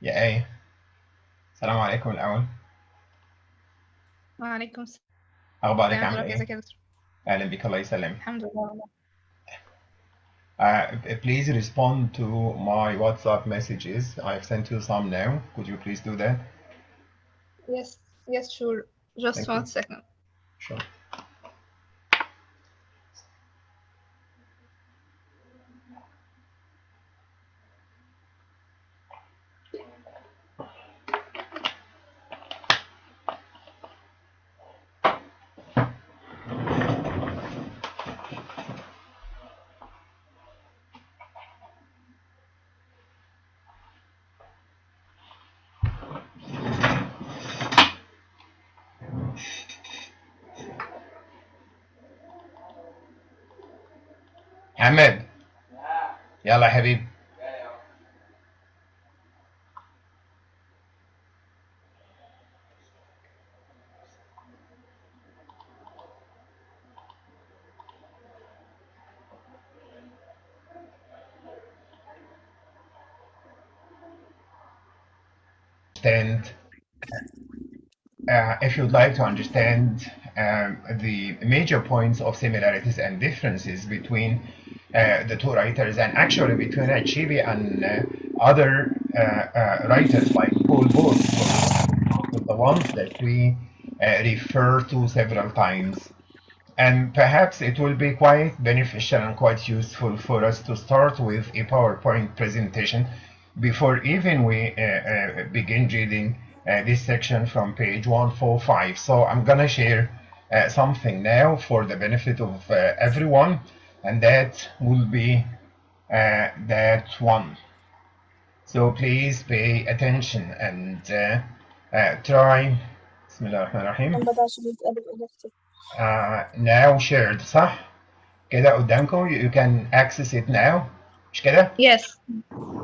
يا آية، السلام عليكم الأول. وعليكم السلام أخبارك ورحمة عاملة الله، إيه؟ ازيك يا دكتور؟ أهلا بك، الله يسلمك. الحمد لله والله. Please respond to my WhatsApp messages. I've sent you some now. Could you please do that? Yes, sure. Just Thank you. 1 second. Sure. محمد، يلا يا حبيبي. If you'd like to understand the major points of similarities and differences between the two writers, and actually between Achibi and other writers like Paul Booth, for example, the ones that we refer to several times. And perhaps it will be quite beneficial and quite useful for us to start with a PowerPoint presentation before even we begin reading this section from page 145. So I'm gonna share something now for the benefit of everyone, and that will be that one. So please pay attention and try. Bismillah ar-Rahman ar-Rahim. Now shared، صح؟ كده قدامكم. You can access it now، مش كده؟ Yes,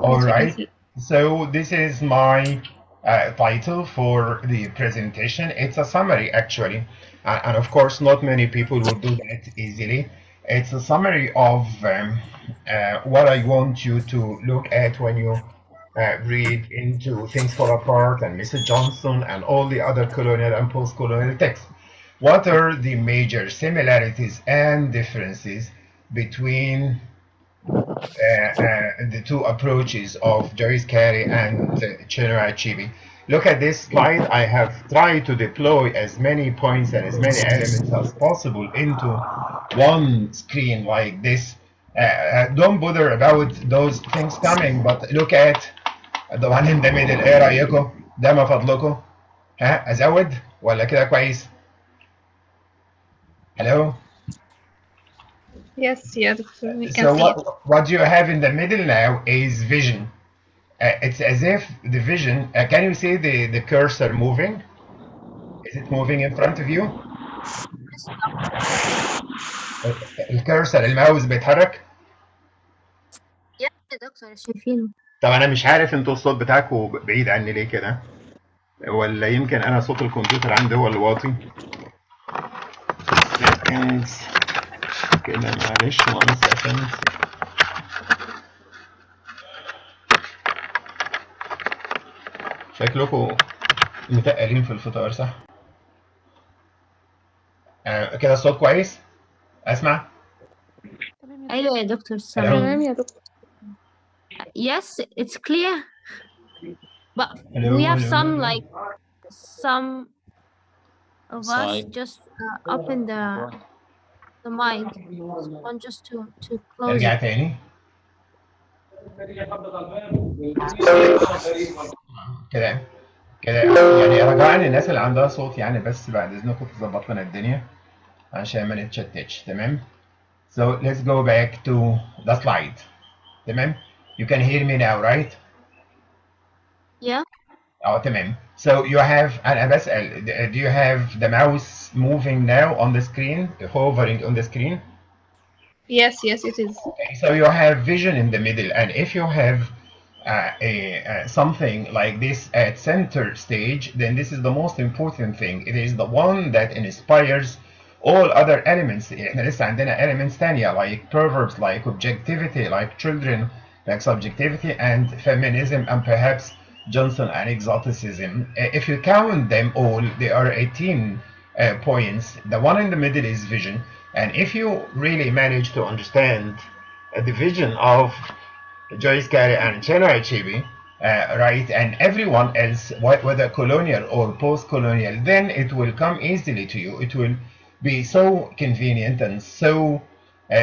All we can right. see. So this is my title for the presentation. It's a summary actually, and of course not many people would do that easily. It's a summary of what I want you to look at when you read into Things Fall Apart and Mrs. Johnson and all the other colonial and post-colonial texts. What are the major similarities and differences between the two approaches of Joyce Carey and Chinua Achebe? Look at this slide. I have tried to deploy as many points and as many elements as possible into one screen like this. Don't bother about those things coming, but look at the one in the middle. ايه رأيكم؟ ده ما فضلكم؟ ها أزود ولا كده كويس؟ Hello? Yes, yeah, doctor, we can So see it. what you have in the middle now is vision. It's as if the vision, can you see the cursor moving? Is it moving in front of you? الكرسر الماوس بيتحرك؟ يا دكتور شايفينه. طب انا مش عارف انتوا الصوت بتاعكم بعيد عني ليه كده، ولا يمكن انا صوت الكمبيوتر عندي هو اللي واطي. كده معلش، one second. شكلكم متقلين في الفطار صح؟ كده الصوت كويس؟ اسمع؟ ايوه يا دكتور Hello? سامعين. يا دكتور. Yes, it's clear. But Hello, we have hello, some hello. like some of us just open the mic. Want just to close ارجع it. تاني. كده كده يعني رجاء الناس اللي عندها صوت يعني بس بعد اذنكم تظبط لنا الدنيا عشان ما نتشتتش. تمام. So let's go back to the slide. تمام. You can hear me now, right? Yeah. تمام. So you have أنا بسأل do you have the mouse moving now on the screen, hovering on the screen? Yes, it is. Okay, so you have vision in the middle, and if you have something like this at center stage, then this is the most important thing. It is the one that inspires all other elements. احنا لسه عندنا elements تانية like proverbs, like objectivity, like children, like subjectivity and feminism, and perhaps Johnson, and exoticism. If you count them all, there are 18 points. The one in the middle is vision. And if you really manage to understand the vision of Joyce Carey and Chinua Achebe, right, and everyone else, whether colonial or post-colonial, then it will come easily to you. It will be so convenient and so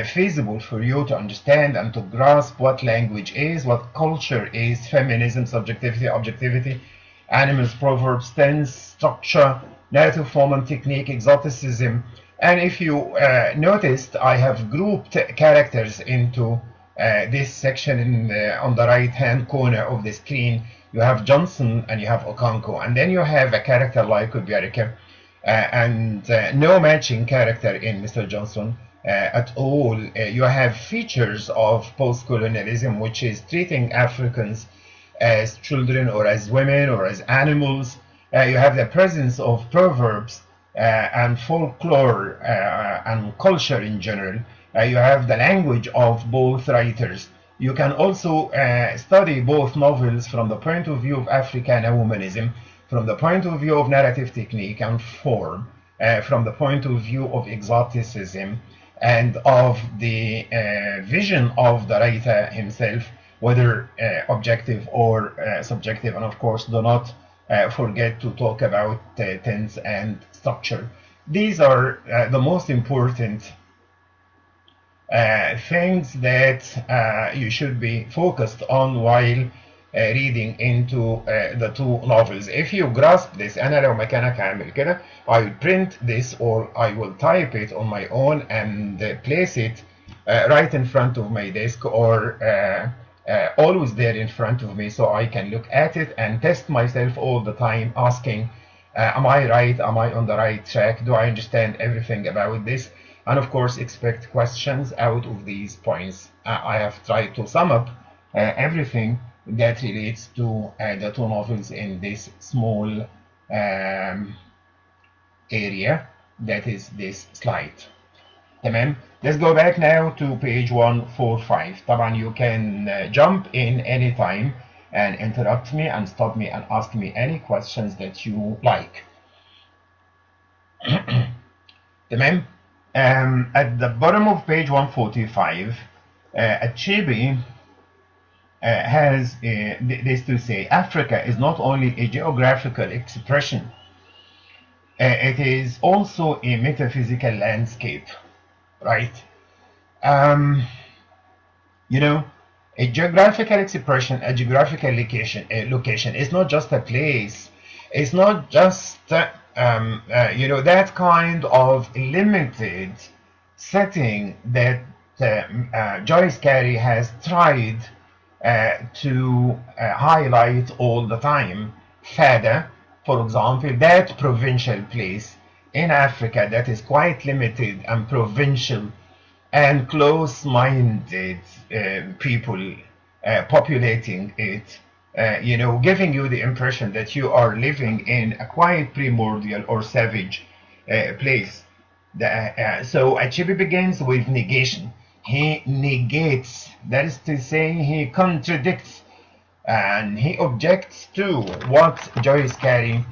feasible for you to understand and to grasp what language is, what culture is, feminism, subjectivity, objectivity, animals, proverbs, tense, structure, narrative form and technique, exoticism. And if you noticed, I have grouped characters into this section on the right hand corner of the screen. You have Johnson and you have Okonkwo, and then you have a character like Obiarike, and no matching character in Mr. Johnson at all. You have features of post-colonialism, which is treating Africans as children or as women or as animals. You have the presence of proverbs and folklore and culture in general. You have the language of both writers. You can also study both novels from the point of view of African womanism, from the point of view of narrative technique and form, from the point of view of exoticism, and of the vision of the writer himself, whether objective or subjective. And of course, do not forget to talk about tense and structure. These are the most important things that you should be focused on while reading into the two novels. If you grasp this, أنا لو مكانك هعمل كده. I will print this or I will type it on my own and place it right in front of my desk, or always there in front of me, so I can look at it and test myself all the time, asking, am I right? Am I on the right track? Do I understand everything about this? And of course, expect questions out of these points. I have tried to sum up everything that relates to the two novels in this small area that is this slide. تمام. Let's go back now to page 145. طبعا you can jump in anytime and interrupt me and stop me and ask me any questions that you like. تمام. At the bottom of page 145, Achebe has this to say: Africa is not only a geographical expression, it is also a metaphysical landscape, right? You know, a geographical expression, a geographical location is not just a place. It's not just you know, that kind of limited setting that Joyce Carey has tried to highlight all the time. Fada, for example, that provincial place in Africa that is quite limited and provincial and close-minded people populating it, you know, giving you the impression that you are living in a quite primordial or savage place. So Achebe begins with negation. He negates, that is to say, he contradicts and he objects to what Joyce Carey,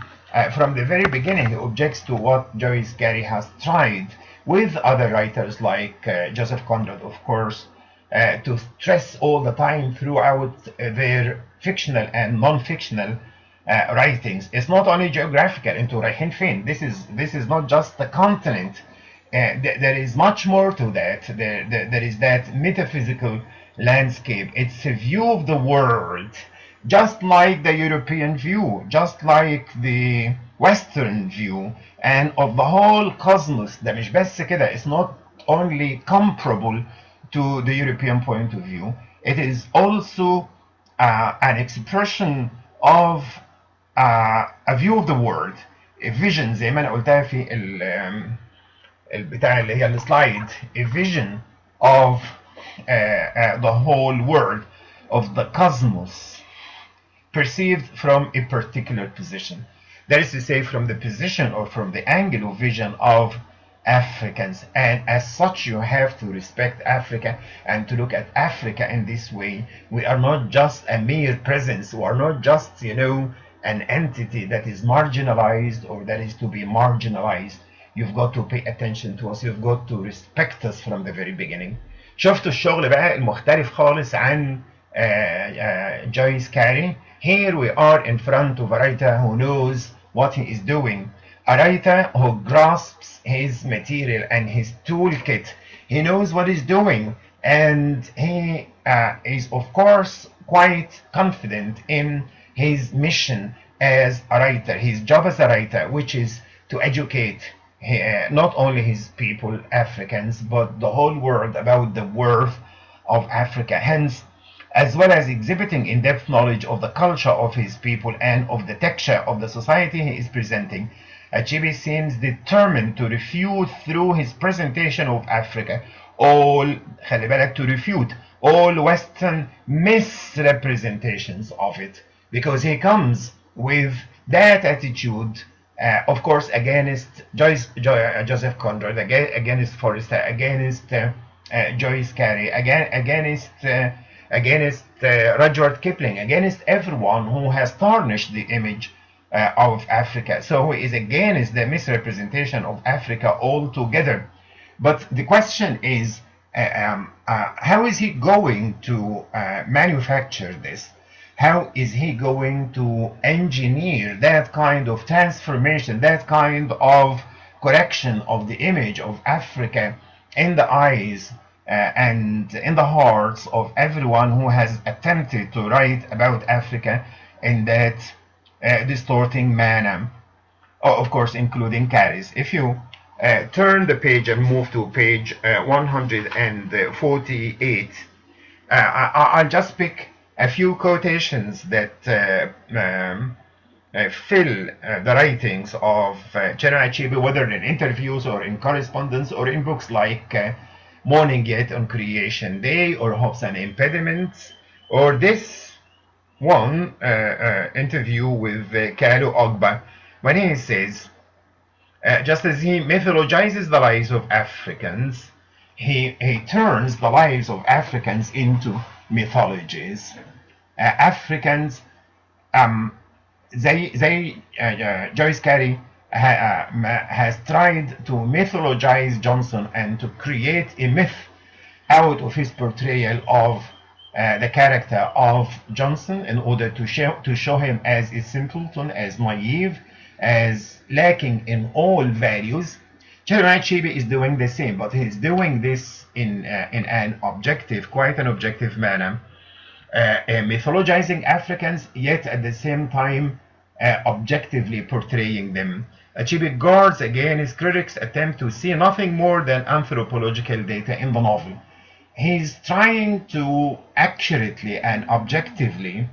from the very beginning, he objects to what Joyce Carey has tried with other writers like Joseph Conrad, of course, to stress all the time throughout their fictional and non-fictional writings. It's not only geographical, into رايحين فين. This is not just the continent. There is much more to that. There is that metaphysical landscape. It's a view of the world, just like the European view, just like the Western view, and of the whole cosmos. ده مش بس كده. It's not only comparable to the European point of view. It is also an expression of a view of the world, a vision, زي ما أنا قلتها في البتاع اللي هي السلايد, a vision of the whole world, of the cosmos, perceived from a particular position. That is to say, from the position or from the angle of vision of Africans, and as such you have to respect Africa and to look at Africa in this way. We are not just a mere presence, we are not just, an entity that is marginalized or that is to be marginalized. You've got to pay attention to us, you've got to respect us from the very beginning. شفتوا الشغل بقى المختلف خالص عن جويس كاري. Here we are in front of a writer who knows what he is doing, a writer who grasps his material and his toolkit. He knows what he's doing, and he is, of course, quite confident in his mission as a writer, his job as a writer, which is to educate not only his people, Africans, but the whole world about the worth of Africa. Hence, as well as exhibiting in-depth knowledge of the culture of his people and of the texture of the society he is presenting, Achebe seems determined to refute through his presentation of Africa خلي بالك, to refute all Western misrepresentations of it, because he comes with that attitude, of course, against Joseph Conrad, against Forrester, against Joyce Carey, against Rudyard Kipling, against everyone who has tarnished the image of Africa. So he is against the misrepresentation of Africa altogether. But the question is, how is he going to manufacture this? How is he going to engineer that kind of transformation, that kind of correction of the image of Africa in the eyes and in the hearts of everyone who has attempted to write about Africa in that distorting manner? Oh, of course, including Caris. If you turn the page and move to page 148, I'll just pick a few quotations that fill the writings of Chinua Achebe, whether in interviews or in correspondence or in books like Morning Yet on Creation Day or Hopes and Impediments, or this one interview with Kalu Ogba, when he says, just as he mythologizes the lives of Africans, he turns the lives of Africans into mythologies. Africans, Joyce Carey has tried to mythologize Johnson and to create a myth out of his portrayal of the character of Johnson in order to show him as a simpleton, as naive, as lacking in all values. Chinua Achebe is doing the same, but he's doing this in an objective, quite an objective manner, mythologizing Africans, yet at the same time objectively portraying them. Achebe guards against critics' attempt to see nothing more than anthropological data in the novel. He's trying to accurately and objectively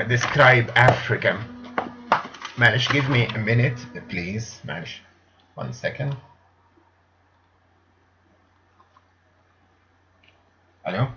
describe Africa. Manish, give me a minute, please. Manish, 1 second. Hello?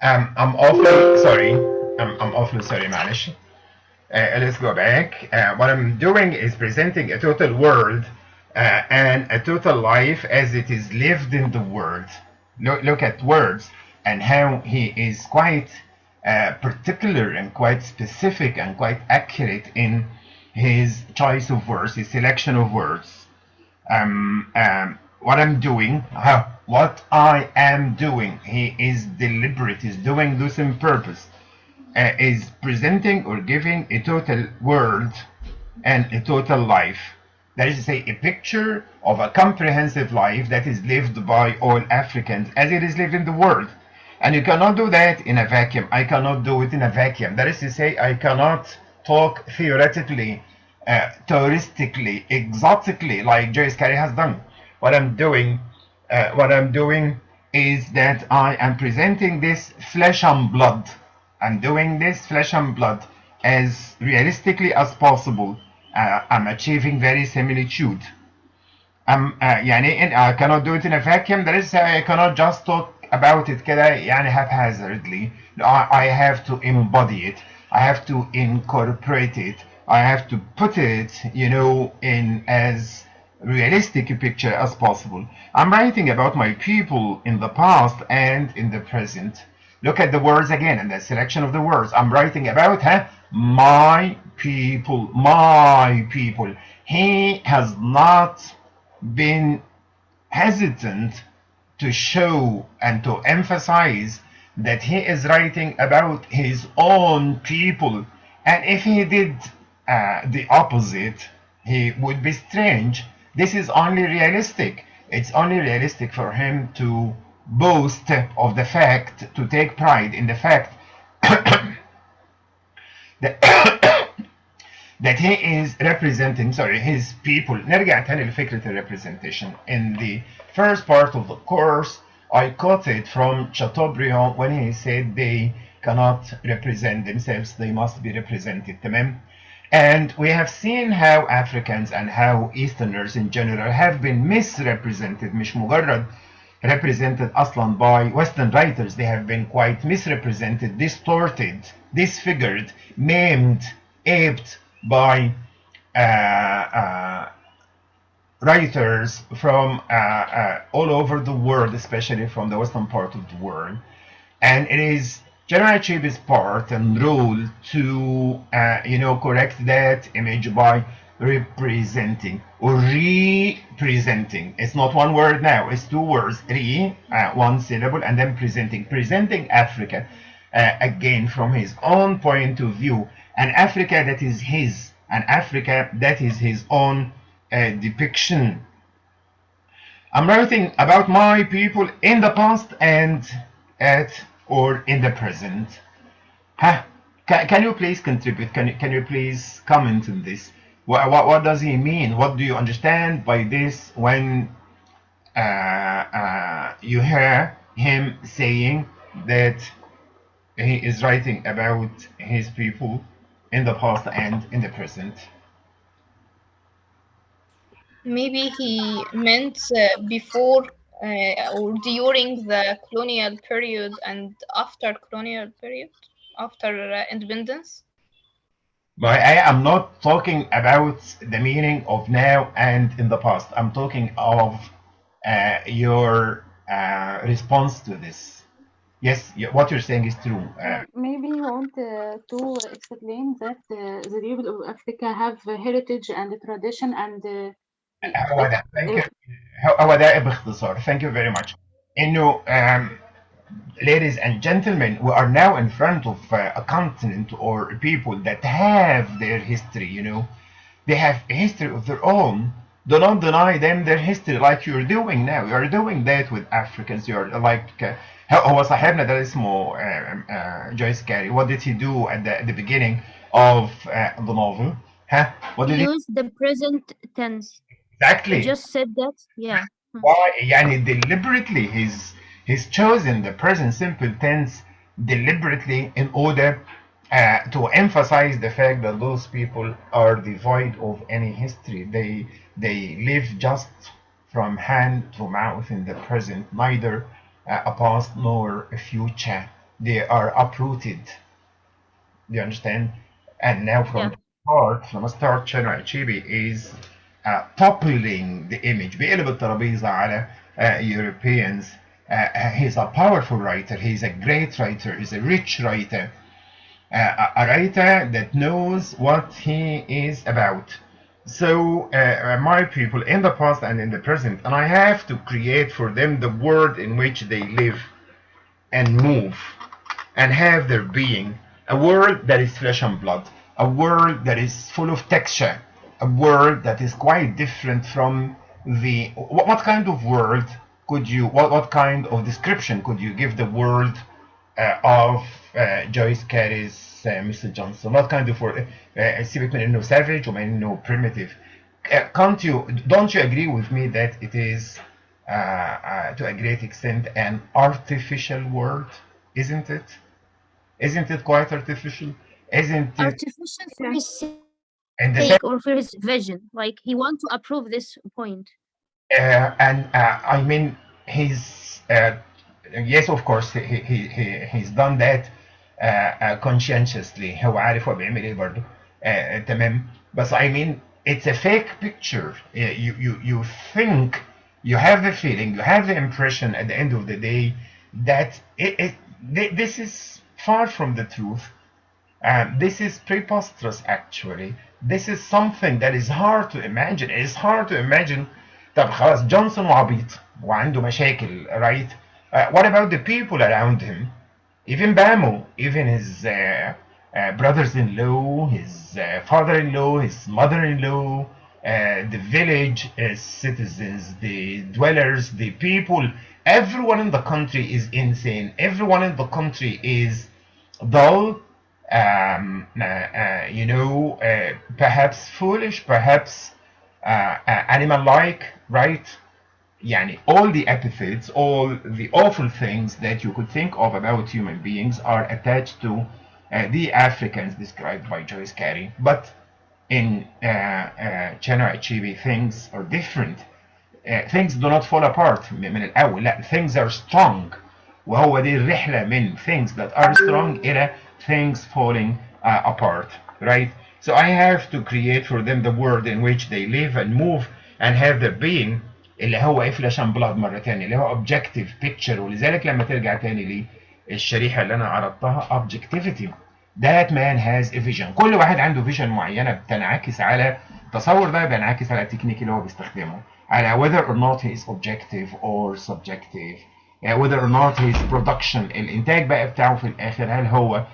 I'm awfully sorry. I'm awfully sorry, Manish. Let's go back. What I'm doing is presenting a total world and a total life as it is lived in the world. Look at words and how he is quite particular and quite specific and quite accurate in his choice of words, his selection of words. What I'm doing, what I am doing, he is deliberate, he's doing this on purpose, is presenting or giving a total world and a total life. That is to say, a picture of a comprehensive life that is lived by all Africans as it is lived in the world. And you cannot do that in a vacuum. I cannot do it in a vacuum. That is to say, I cannot talk theoretically, touristically, exotically, like Joyce Carey has done. What I'm doing, is that I am presenting this flesh and blood. I'm doing this flesh and blood as realistically as possible. I'm achieving very similitude. يعني I cannot do it in a vacuum. That is, I cannot just talk about it كده يعني haphazardly. I have to embody it. I have to incorporate it. I have to put it, in as realistic a picture as possible. I'm writing about my people in the past and in the present. Look at the words again and the selection of the words. I'm writing about my people, my people. He has not been hesitant to show and to emphasize that he is writing about his own people. And if he did the opposite, he would be strange. This is only realistic. It's only realistic for him to boast of the fact, to take pride in the fact that that he is representing his people. نرجع تاني لفكرة الrepresentation. In the first part of the course, I quoted from Chateaubriand when he said they cannot represent themselves, they must be represented. تمام? And we have seen how Africans and how Easterners in general have been misrepresented, مش مجرد represented أصلا by Western writers. They have been quite misrepresented, distorted, disfigured, maimed, aped by writers from all over the world, especially from the western part of the world. And it is General Chibi's part and role to, correct that image by representing or representing. It's not one word now, it's two words. One syllable, and then presenting Africa again from his own point of view, an Africa that is his, an Africa that is his own depiction. I'm writing about my people in the past and at or in the present. Can you please contribute? Can you please comment on this? What does he mean? What do you understand by this when you hear him saying that he is writing about his people in the past and in the present? Maybe he meant before or during the colonial period and after colonial period, after independence. But I am not talking about the meaning of now and in the past. I'm talking of your response to this. Yes, what you're saying is true. Maybe you want to explain that the people of Africa have heritage and tradition and هو ده. Thank you. هو ده باختصار. Thank you very much. إنه ladies and gentlemen, we are now in front of a continent or people that have their history, They have a history of their own. Do not deny them their history like you're doing now. You're doing that with Africans. You're like, هو صاحبنا ده اسمه Joyce Carey. What did he do at the beginning of the novel? What did he Use the present tense. exactly? You just said that, yeah. Why? يعني deliberately he's chosen the present simple tense deliberately in order to emphasize the fact that those people are devoid of any history. They live just from hand to mouth in the present, neither a past nor a future. They are uprooted. Do you understand? And now from start, Chinua Achebe is toppling the image. بيقلب الترابيزة على Europeans. He's a powerful writer. He's a great writer. He's a rich writer. A writer that knows what he is about. So my people in the past and in the present, and I have to create for them the world in which they live and move and have their being. A world that is flesh and blood. A world that is full of texture. A world that is quite different from the... What kind of world could you... What kind of description could you give the world of جويس كاريز مستر جونسون. What kind of word? سيبك من انه savage ومن انه primitive. Can't you, don't you agree with me that it is to a great extent an artificial word, isn't it? Isn't it quite artificial? Isn't it Artificial for Yeah. his in the sake or for his vision. Like he want to approve this point. and I mean, he's yes, of course, he's done that conscientiously. هو عارف هو بيعمل ايه برضه. تمام. But I mean, it's a fake picture. You think, you have the feeling, you have the impression at the end of the day that this is far from the truth. This is preposterous, actually. This is something that is hard to imagine. It's hard to imagine. طب خلاص جونسون عبيط وعنده مشاكل, right? What about the people around him? Even Bamo, even his brothers-in-law, his father-in-law, his mother-in-law, the village citizens, the dwellers, the people, everyone in the country is insane. Everyone in the country is dull, perhaps foolish, perhaps animal-like, right? Yani, all the epithets, all the awful things that you could think of about human beings are attached to the Africans described by Joyce Carey. But in China Achebe, things are different. Things do not fall apart من الأول. لا, things are strong. وهو دي الرحلة من things that are strong إلى things falling apart, right? So I have to create for them the world in which they live and move and have their being, اللي هو flesh and blood مرة تانية, اللي هو objective picture. ولذلك لما ترجع تاني للشريحة اللي أنا عرضتها, objectivity. That man has a vision. كل واحد عنده vision معينة بتنعكس على تصور, ده بينعكس على التكنيك اللي هو بيستخدمه, على whether or not he is objective or subjective, whether or not his production, الإنتاج بقى بتاعه في الآخر, هل هو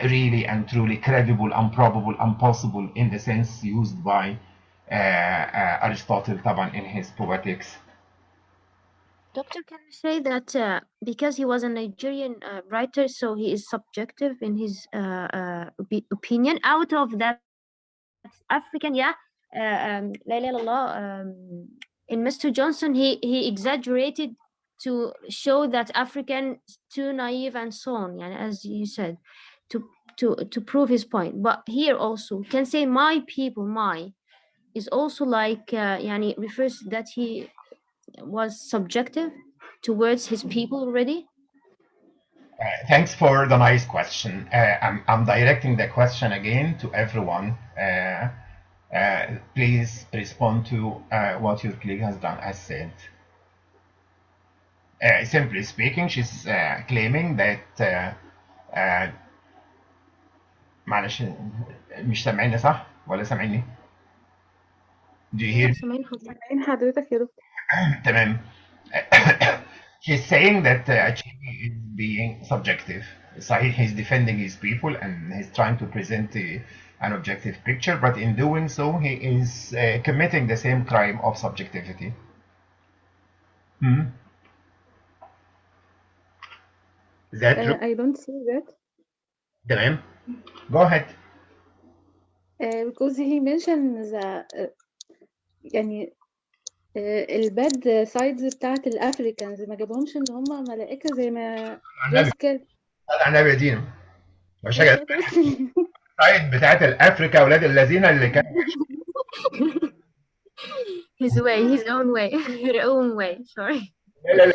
really and truly credible and probable and possible in the sense used by Aristotle طبعا in his Poetics. Doctor, can you say that because he was a Nigerian writer, so he is subjective in his opinion out of that African, yeah? La ilaha illallah. In Mr. Johnson, he exaggerated to show that African is too naive and so on, yeah, as you said, to prove his point. But here also can say my people, my is also like yani refers that he was subjective towards his people already. Thanks for the nice question. I'm directing the question again to everyone. Please respond to what your colleague has said. Simply speaking, she's claiming that معلش, مش سامعيني صح ولا سامعيني؟ Do you hear لا me? سامعين حضرتك. سامعين حضرتك يا دكتور. تمام. He's saying that Achebe is being subjective. صحيح, he's defending his people and he's trying to present an objective picture, but in doing so, he is committing the same crime of subjectivity. Hmm? Is that true? I don't see that تمام. Go ahead. because he mentioned the يعني الباد سايدز بتاعت الافريكانز ما جابهمش ان هم ملائكه زي ما النبي, جويس كده. على النبي يا دينا. مش يا حاجه ساتر. السايد بتاعت الافريكا اولاد الذين اللي كان. his way, his own way, her own way. Sorry, لا لا لا,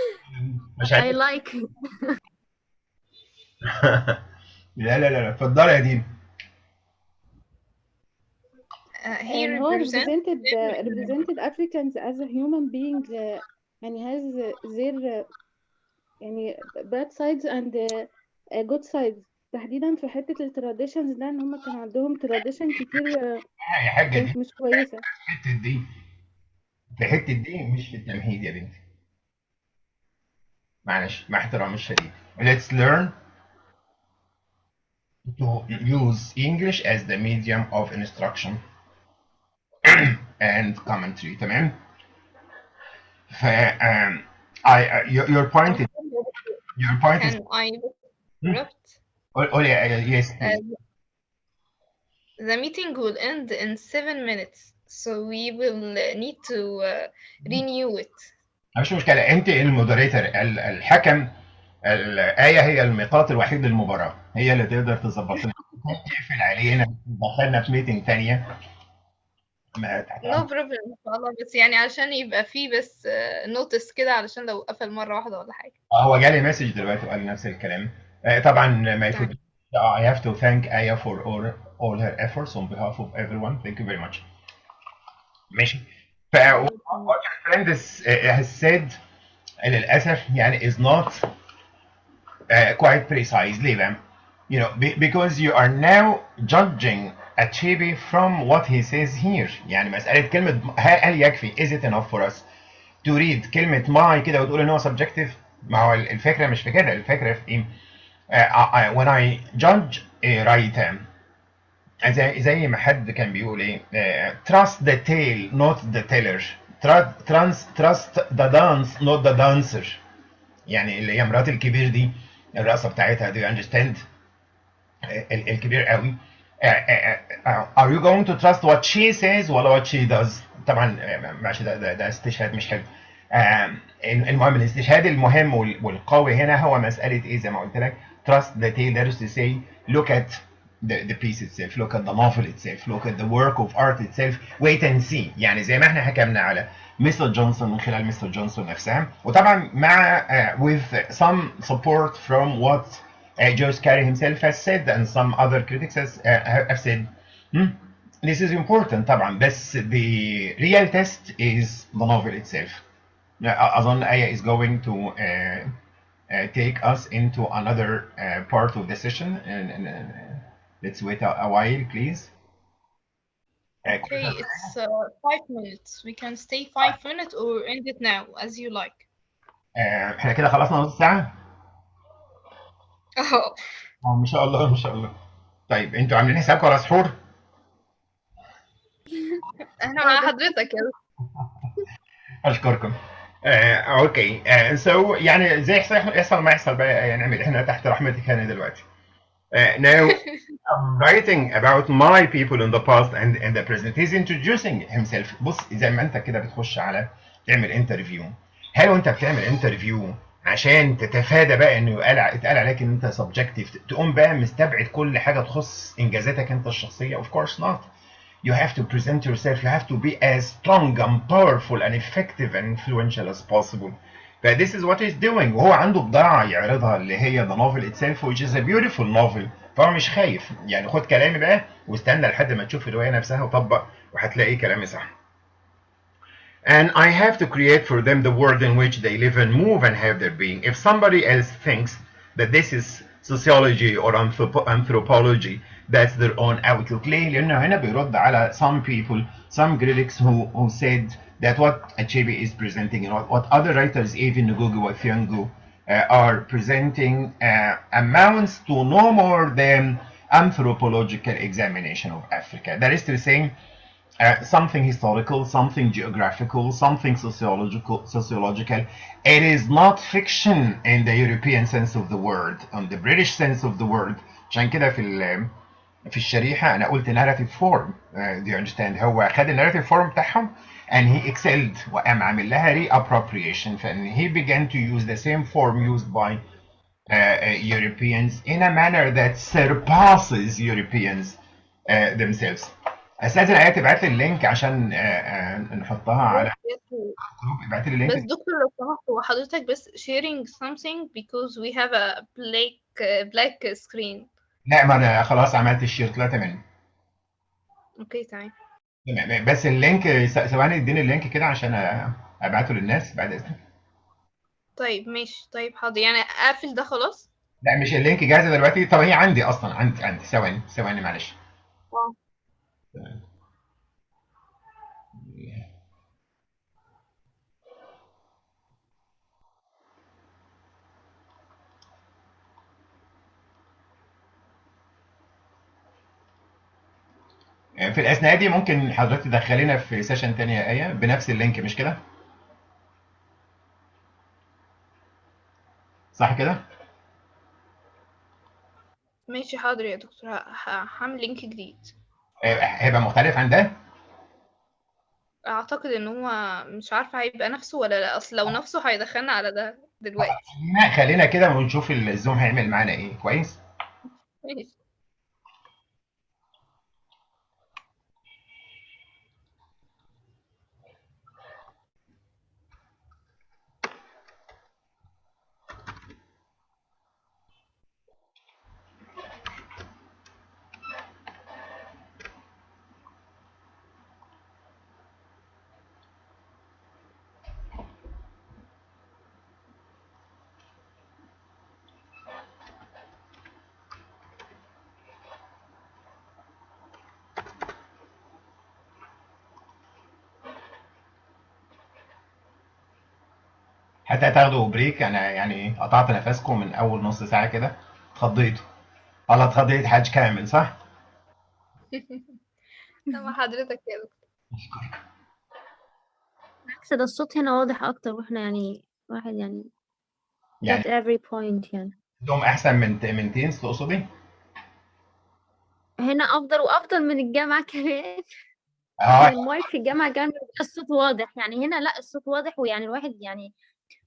مش I عارف. like. لا لا لا, اتفضلي يا دينا. He ان هو represents represented Africans as a human being يعني has their يعني bad sides and good sides تحديدا في حتة التراديشنز ده ان هم كان عندهم تراديشن كتير يا حاجه دي, كانت مش كويسة. الحته دي, في الحته دي مش في التمهيد يا بنتي. معلش, مع احترامي الشديد. Let's learn to use English as the medium of instruction and commentary. تمام. ف your point is, your point is can I Correct. قول yes please. Uh, the meeting will end in 7 minutes, so we will need to renew it. مش مشكلة، أنت المودريتور الحكم. الآية هي الميقات الوحيد للمباراة، هي اللي تقدر تظبط لنا، تقفل علينا دخلنا في ميتنج تانية ما تحت No أمر. problem إن شاء الله، بس يعني علشان يبقى فيه بس notice كده علشان لو قفل مرة واحدة ولا حاجة. هو جالي مسج دلوقتي وقال نفس الكلام. طبعا ما تمام. يفوت. I have to thank Aya for all her efforts on behalf of everyone. Thank you very much. ماشي. ف You're what welcome. your friend has said للأسف يعني is not quite precise. ليه بقى؟ You know, because you are now judging Achibi from what he says here. يعني مسألة كلمة هل يكفي is it enough for us to read كلمة my كده وتقول إن هو subjective؟ ما هو الفكرة مش في كده، الفكرة في إيه؟ when I judge a writer زي ما حد كان بيقول ايه trust the tale not the teller. trust the dance not the dancer. يعني اللي هي مرات الكبير دي الرقصه بتاعتها دي understand الكبير قوي. are you going to trust what she says ولا what she does؟ طبعا ماشي، ده استشهاد مش حلو. المهم الاستشهاد المهم والقوي هنا هو مساله ايه زي ما قلت لك trust the tailors to say look at the piece itself, look at the novel itself, look at the work of art itself, wait and see. يعني زي ما احنا حكمنا على مستر جونسون من خلال مستر جونسون نفسها، وطبعا مع with some support from what Joe Carey himself has said and some other critics have said. hmm, this is important طبعا، بس the real test is the novel itself. أظن Aya is going to take us into another part of the session, and let's wait a while please. Okay, it's 5 minutes. We can stay 5 minutes or end it now as you like. احنا كده خلصنا نص ساعة. Oh, ما شاء الله ما شاء الله. طيب انتوا عاملين حسابكم على سحور؟ احنا مع حضرتك يا اشكركم. اوكي. so يعني زي يحصل ما يحصل بقى نعمل احنا تحت رحمتك هنا دلوقتي. Now I'm writing about my people in the past and the present. He's introducing himself. بص زي ما انت كده بتخش على تعمل انترفيو، هل وانت بتعمل انترفيو عشان تتفادى بقى انه اتقال عليك ان انت سبجكتيف تقوم بقى مستبعد كل حاجه تخص انجازاتك انت الشخصيه؟ Of course not. You have to present yourself. You have to be as strong and powerful and effective and influential as possible. This is what he's doing، وهو عنده بضاعة يعرضها اللي هي the novel itself which is a beautiful novel. فهو مش خايف. يعني خد كلامي بقى واستنى لحد ما تشوف الرواية نفسها وطبق وهتلاقي كلامي صح. And I have to create for them the world in which they live and move and have their being. If somebody else thinks that this is sociology or anthropology, that's their own outlook. ليه؟ لأنه هنا بيرد على some people, some critics who said that what Achebe is presenting and what other writers, even Ngugi wa Thiong'o, are presenting amounts to no more than anthropological examination of Africa. That is to say, something historical, something geographical, something sociological. It is not fiction in the European sense of the word, on the British sense of the word. عشان كده في الشريحة أنا قلت narrative form. Do you understand؟ هو خد narrative form بتاعهم and he excelled وقام عامل لها reappropriation. فإن he began to use the same form used by Europeans in a manner that surpasses Europeans themselves. استاذن ايات تبعت لي اللينك عشان نحطها على yes. الجروب. ابعت لي بس اللينك. دكتور لو سمحت هو حضرتك بس sharing something because we have a black screen. لا ما انا خلاص عملت الشير طلعت منه. اوكي تمام. تمام بس اللينك ثواني اديني اللينك كده عشان ابعته للناس بعد اذنك. طيب ماشي، طيب حاضر، يعني اقفل ده خلاص. لا مش اللينك جاهزه دلوقتي. طب هي عندي اصلا، عندي ثواني معلش. اه في الاثناء دي ممكن حضرتك تدخلينا في سيشن تانية يا ايه بنفس اللينك مش كده؟ صح كده؟ ماشي حاضر يا دكتور، هعمل لينك جديد. هيبقى مختلف عن ده؟ اعتقد ان هو مش عارفة هيبقى نفسه ولا لا، اصل لو نفسه هيدخلنا على ده دلوقتي. خلينا كده ونشوف الزوم هيعمل معانا ايه. كويس. ماشي. حتى تاخدوا بريك، انا يعني قطعت نفسكم من اول نص ساعه كده، اتخضيتوا. الله، اتخضيت حاج كامل صح؟ مع حضرتك يا دكتور. بالعكس ده الصوت هنا واضح أكتر، وإحنا يعني واحد يعني got يعني every point يعني. دوم احسن من تينز تقصدي؟ هنا أفضل وأفضل من الجامعة كمان. اه. عشان المايك في الجامعة كان بيبقى الصوت واضح، يعني هنا لأ الصوت واضح، ويعني الواحد يعني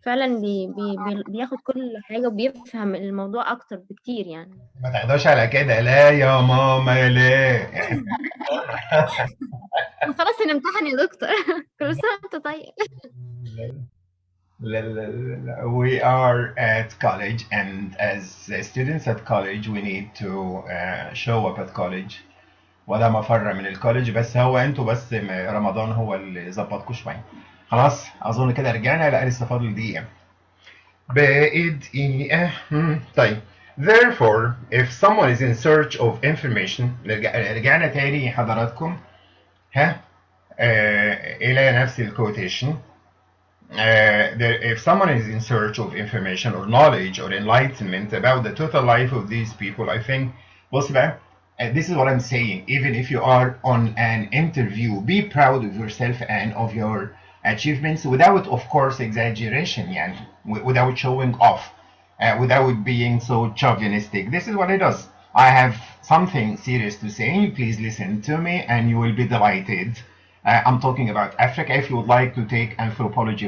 فعلا بياخد كل حاجة وبيفهم الموضوع أكتر بكتير يعني. ما تاخدوش على كده، لا يا ماما لا. احنا خلاص هنمتحن يا دكتور. كل سنة وأنت طيب. لا لا لا. We are at college, and as students at college we need to show up at college. ولا مفر من الكوليدج، بس هو انتوا بس رمضان هو اللي ظبطكم شويه. خلاص اظن كده رجعنا. لا لسه فاضل دقيقه. بقيت دقيقه. طيب. Therefore, if someone is in search of information، رجعنا تاني حضراتكم. ها. الى نفس الكوتيشن. If someone is in search of information or knowledge or enlightenment about the total life of these people, I think, بص بقى, this is what I'm saying. Even if you are on an interview, be proud of yourself and of your achievements without, of course, exaggeration, يعني, without showing off, without being so chauvinistic. This is what it does. I have something serious to say. Please listen to me and you will be delighted. I'm talking about Africa. If you would like to take anthropology